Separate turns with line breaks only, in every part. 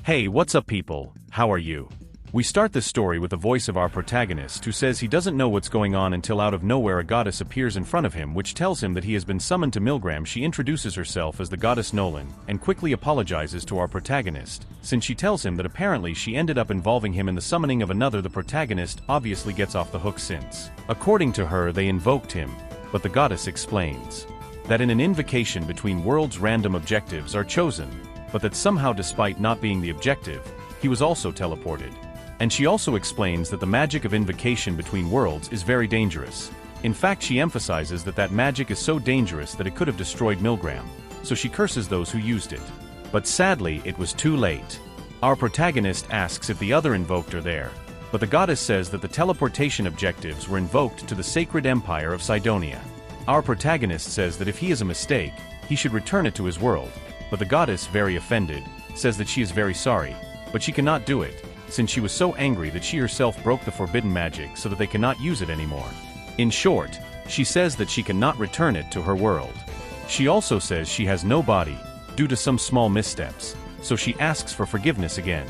Hey, what's up people, how are you? We start this story with the voice of our protagonist who says he doesn't know what's going on until out of nowhere a goddess appears in front of him which tells him that he has been summoned to Milgram. She introduces herself as the goddess Nolan, and quickly apologizes to our protagonist, since she tells him that apparently she ended up involving him in the summoning of another. The protagonist obviously gets off the hook since, according to her, they invoked him, but the goddess explains that in an invocation between worlds random objectives are chosen, but that somehow despite not being the objective, he was also teleported. And she also explains that the magic of invocation between worlds is very dangerous. In fact, she emphasizes that that magic is so dangerous that it could have destroyed Milgram, so she curses those who used it. But sadly, it was too late. Our protagonist asks if the other invoked are there, but the goddess says that the teleportation objectives were invoked to the sacred empire of Cydonia. Our protagonist says that if he is a mistake, he should return it to his world, but the goddess, very offended, says that she is very sorry, but she cannot do it, since she was so angry that she herself broke the forbidden magic so that they cannot use it anymore. In short, she says that she cannot return it to her world. She also says she has no body, due to some small missteps, so she asks for forgiveness again.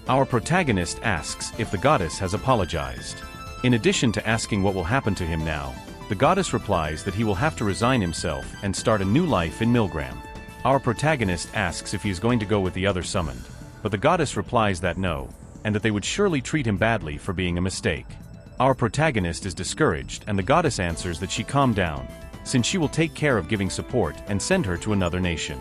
Our protagonist asks if the goddess has apologized. In addition to asking what will happen to him now, the goddess replies that he will have to resign himself and start a new life in Milgram. Our protagonist asks if he is going to go with the other summoned, but the goddess replies that no, and that they would surely treat him badly for being a mistake. Our protagonist is discouraged and the goddess answers that she calm down, since she will take care of giving support and send her to another nation.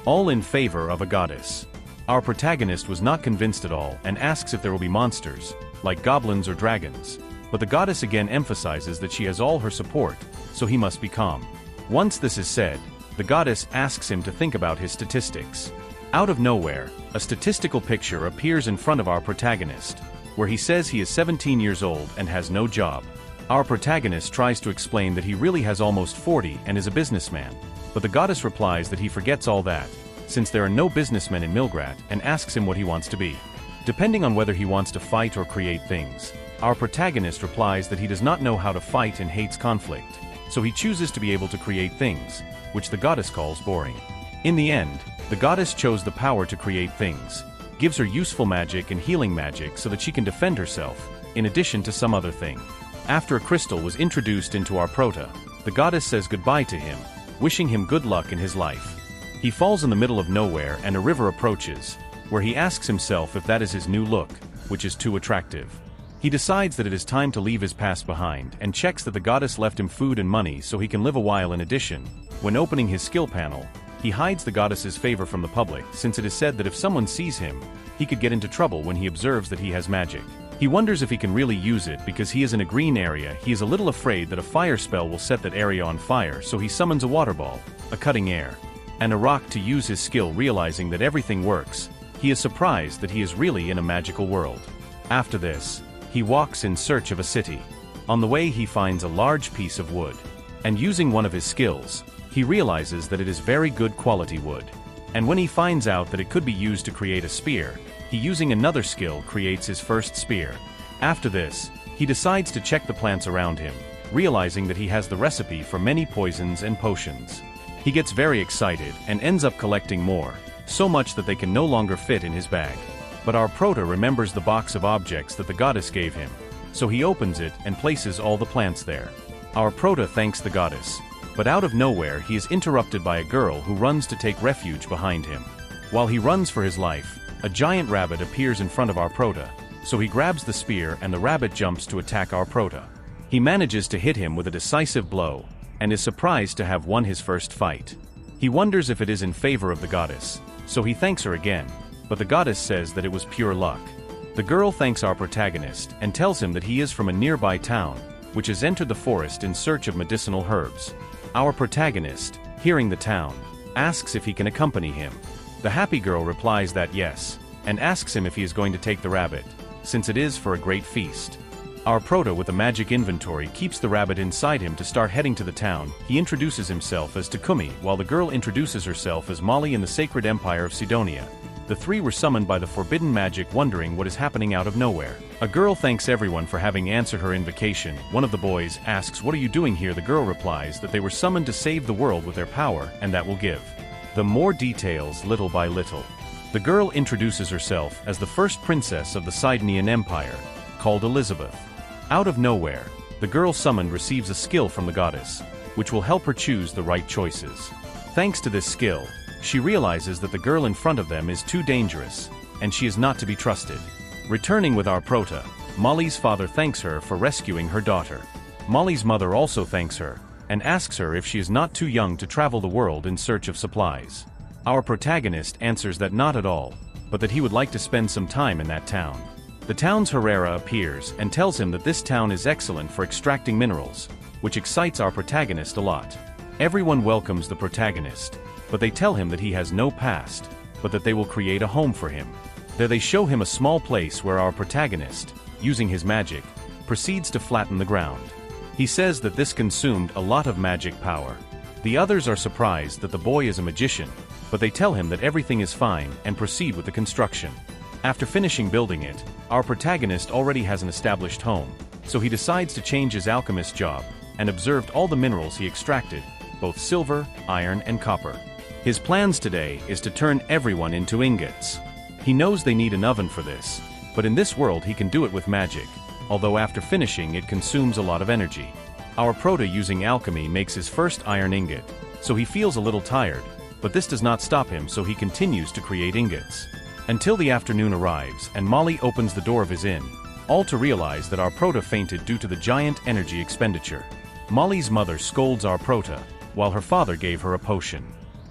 All in favor of a goddess. Our protagonist was not convinced at all and asks if there will be monsters, like goblins or dragons, but the goddess again emphasizes that she has all her support, so he must be calm. Once this is said, the goddess asks him to think about his statistics. Out of nowhere, a statistical picture appears in front of our protagonist, where he says he is 17 years old and has no job. Our protagonist tries to explain that he really has almost 40 and is a businessman, but the goddess replies that he forgets all that, since there are no businessmen in Milgrat, and asks him what he wants to be. Depending on whether he wants to fight or create things, our protagonist replies that he does not know how to fight and hates conflict, so he chooses to be able to create things, which the goddess calls boring. In the end, the goddess chose the power to create things, gives her useful magic and healing magic so that she can defend herself, in addition to some other thing. After a crystal was introduced into our prota, the goddess says goodbye to him, wishing him good luck in his life. He falls in the middle of nowhere and a river approaches, where he asks himself if that is his new look, which is too attractive. He decides that it is time to leave his past behind and checks that the goddess left him food and money so he can live a while. In addition, when opening his skill panel, he hides the goddess's favor from the public since it is said that if someone sees him, he could get into trouble when he observes that he has magic. He wonders if he can really use it because he is in a green area. He is a little afraid that a fire spell will set that area on fire, so he summons a water ball, a cutting air, and a rock to use his skill. Realizing that everything works, he is surprised that he is really in a magical world. After this, he walks in search of a city. On the way he finds a large piece of wood, and using one of his skills, he realizes that it is very good quality wood. And when he finds out that it could be used to create a spear, he using another skill creates his first spear. After this, he decides to check the plants around him, realizing that he has the recipe for many poisons and potions. He gets very excited and ends up collecting more, so much that they can no longer fit in his bag. But our prota remembers the box of objects that the goddess gave him, so he opens it and places all the plants there. Our prota thanks the goddess, but out of nowhere he is interrupted by a girl who runs to take refuge behind him. While he runs for his life, a giant rabbit appears in front of our prota, so he grabs the spear and the rabbit jumps to attack our prota. He manages to hit him with a decisive blow, and is surprised to have won his first fight. He wonders if it is in favor of the goddess, so he thanks her again, but the goddess says that it was pure luck. The girl thanks our protagonist and tells him that he is from a nearby town, which has entered the forest in search of medicinal herbs. Our protagonist, hearing the town, asks if he can accompany him. The happy girl replies that yes, and asks him if he is going to take the rabbit, since it is for a great feast. Our prota with a magic inventory keeps the rabbit inside him to start heading to the town. He introduces himself as Takumi, while the girl introduces herself as Molly in the sacred empire of Cydonia. The three were summoned by the forbidden magic, wondering what is happening out of nowhere. A girl thanks everyone for having answered her invocation. One of the boys asks, "What are you doing here?" The girl replies that they were summoned to save the world with their power, and that will give them more details little by little. The girl introduces herself as the first princess of the Sidonian Empire, called Elizabeth. Out of nowhere, the girl summoned receives a skill from the goddess, which will help her choose the right choices. Thanks to this skill, she realizes that the girl in front of them is too dangerous, and she is not to be trusted. Returning with our prota, Molly's father thanks her for rescuing her daughter. Molly's mother also thanks her, and asks her if she is not too young to travel the world in search of supplies. Our protagonist answers that not at all, but that he would like to spend some time in that town. The town's Herrera appears and tells him that this town is excellent for extracting minerals, which excites our protagonist a lot. Everyone welcomes the protagonist, but they tell him that he has no past, but that they will create a home for him. There they show him a small place where our protagonist, using his magic, proceeds to flatten the ground. He says that this consumed a lot of magic power. The others are surprised that the boy is a magician, but they tell him that everything is fine and proceed with the construction. After finishing building it, our protagonist already has an established home, so he decides to change his alchemist job, and observed all the minerals he extracted, both silver, iron, and copper. His plans today is to turn everyone into ingots. He knows they need an oven for this, but in this world he can do it with magic, although after finishing it consumes a lot of energy. Our prota using alchemy makes his first iron ingot, so he feels a little tired, but this does not stop him, so he continues to create ingots. Until the afternoon arrives and Molly opens the door of his inn, all to realize that our prota fainted due to the giant energy expenditure. Molly's mother scolds our prota, while her father gave her a potion.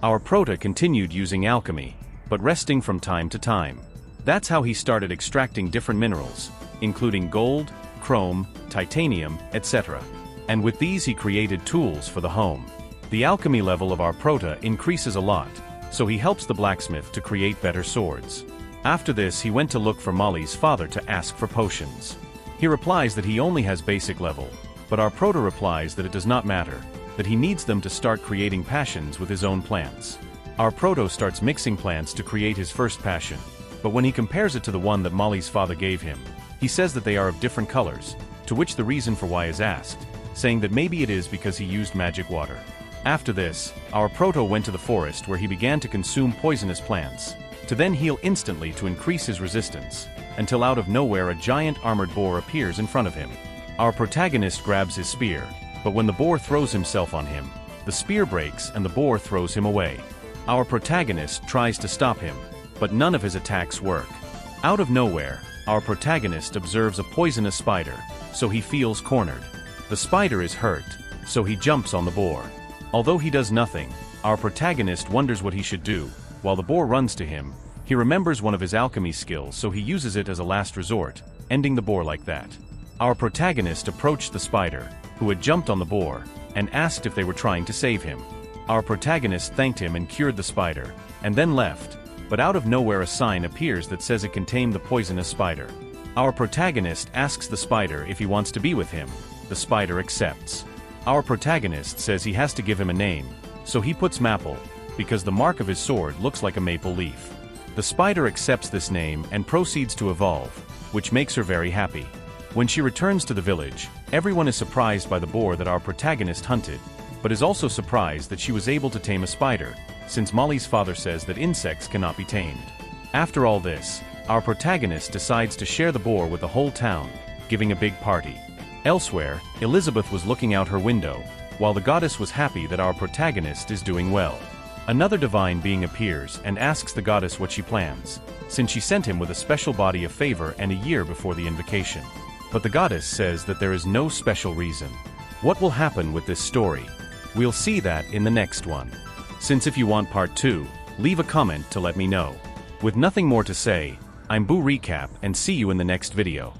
Our prota continued using alchemy, but resting from time to time. That's how he started extracting different minerals, including gold, chrome, titanium, etc. And with these he created tools for the home. The alchemy level of our prota increases a lot, so he helps the blacksmith to create better swords. After this he went to look for Molly's father to ask for potions. He replies that he only has basic level, but our prota replies that it does not matter, that he needs them to start creating passions with his own plants. Our proto starts mixing plants to create his first passion, but when he compares it to the one that Molly's father gave him, he says that they are of different colors, to which the reason for why is asked, saying that maybe it is because he used magic water. After this, our proto went to the forest where he began to consume poisonous plants, to then heal instantly to increase his resistance, until out of nowhere a giant armored boar appears in front of him. Our protagonist grabs his spear, but when the boar throws himself on him, the spear breaks and the boar throws him away. Our protagonist tries to stop him, but none of his attacks work. Out of nowhere, our protagonist observes a poisonous spider, so he feels cornered. The spider is hurt, so he jumps on the boar. Although he does nothing, our protagonist wonders what he should do. While the boar runs to him, he remembers one of his alchemy skills, so he uses it as a last resort, ending the boar like that. Our protagonist approached the spider, who had jumped on the boar, and asked if they were trying to save him. Our protagonist thanked him and cured the spider, and then left, but out of nowhere a sign appears that says it can tame the poisonous spider. Our protagonist asks the spider if he wants to be with him. The spider accepts. Our protagonist says he has to give him a name, so he puts Maple, because the mark of his sword looks like a maple leaf. The spider accepts this name and proceeds to evolve, which makes her very happy. When she returns to the village, everyone is surprised by the boar that our protagonist hunted, but is also surprised that she was able to tame a spider, since Molly's father says that insects cannot be tamed. After all this, our protagonist decides to share the boar with the whole town, giving a big party. Elsewhere, Elizabeth was looking out her window, while the goddess was happy that our protagonist is doing well. Another divine being appears and asks the goddess what she plans, since she sent him with a special body of favor and a year before the invocation. But the goddess says that there is no special reason. What will happen with this story? We'll see that in the next one. Since if you want part 2, leave a comment to let me know. With nothing more to say, I'm Boo Recap and see you in the next video.